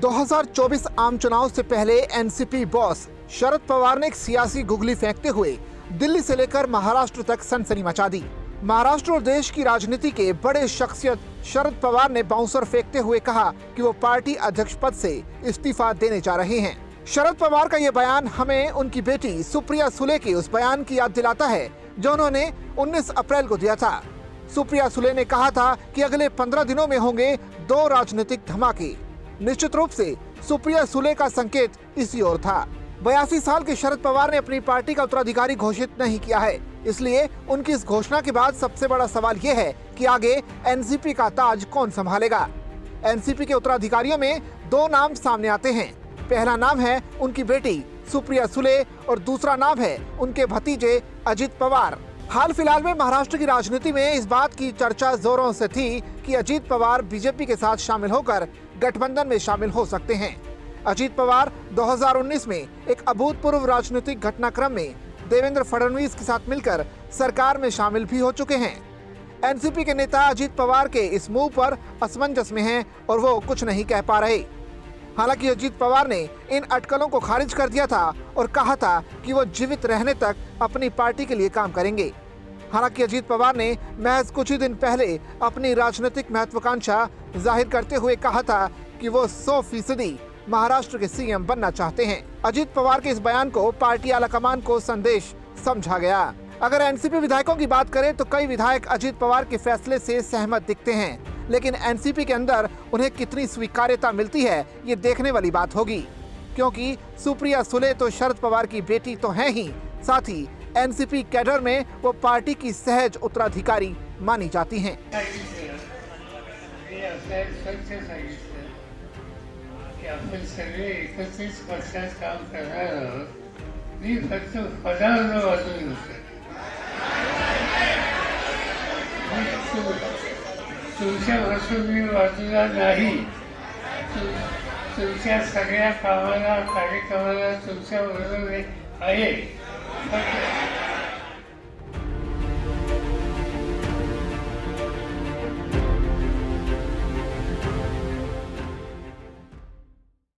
2024 आम चुनाव से पहले एनसीपी बॉस शरद पवार ने एक सियासी गुगली फेंकते हुए दिल्ली से लेकर महाराष्ट्र तक सनसनी मचा दी। महाराष्ट्र और देश की राजनीति के बड़े शख्सियत शरद पवार ने बाउंसर फेंकते हुए कहा कि वो पार्टी अध्यक्ष पद से इस्तीफा देने जा रहे हैं। शरद पवार का ये बयान हमें उनकी बेटी सुप्रिया सुले के उस बयान की याद दिलाता है जो उन्होंने 19 अप्रैल को दिया था। सुप्रिया सुले ने कहा था कि अगले 15 दिनों में होंगे 2 राजनीतिक धमाके। निश्चित रूप से सुप्रिया सुले का संकेत इसी ओर था। 82 साल के शरद पवार ने अपनी पार्टी का उत्तराधिकारी घोषित नहीं किया है, इसलिए उनकी इस घोषणा के बाद सबसे बड़ा सवाल यह है कि आगे एनसीपी का ताज कौन संभालेगा। एनसीपी के उत्तराधिकारियों में 2 नाम सामने आते हैं। पहला नाम है उनकी बेटी सुप्रिया सुले और दूसरा नाम है उनके भतीजे अजित पवार। हाल फिलहाल में महाराष्ट्र की राजनीति में इस बात की चर्चा जोरों से थी कि अजित पवार बीजेपी के साथ शामिल होकर गठबंधन में शामिल हो सकते हैं। अजित पवार 2019 में एक अभूतपूर्व राजनीतिक घटनाक्रम में देवेंद्र फडणवीस के साथ मिलकर सरकार में शामिल भी हो चुके हैं। एनसीपी के नेता अजित पवार के इस मूव पर असमंजस में हैं और वो कुछ नहीं कह पा रहे। हालांकि अजित पवार ने इन अटकलों को खारिज कर दिया था और कहा था कि वो जीवित रहने तक अपनी पार्टी के लिए काम करेंगे। हालांकि अजित पवार ने महज कुछ ही दिन पहले अपनी राजनीतिक महत्वाकांक्षा जाहिर करते हुए कहा था कि वो 100% महाराष्ट्र के सीएम बनना चाहते हैं। अजित पवार के इस बयान को पार्टी आलाकमान को संदेश समझा गया। अगर एनसीपी विधायकों की बात करें तो कई विधायक अजित पवार के फैसले से सहमत दिखते हैं, लेकिन एनसीपी के अंदर उन्हें कितनी स्वीकार्यता मिलती है ये देखने वाली बात होगी, क्योंकि सुप्रिया सुले तो शरद पवार की बेटी तो हैं ही, साथ ही एनसीपी कैडर में वो पार्टी की सहज उत्तराधिकारी मानी जाती हैं। आपण सगळे 31 वर्षात काम करणार आहोत। मी फक्त पदावर वाजून होतो। तुमच्या वाचून मी वाजूला नाही। तुमच्या सगळ्या कामाला कार्यक्रमाला तुमच्या बरोबर आहे।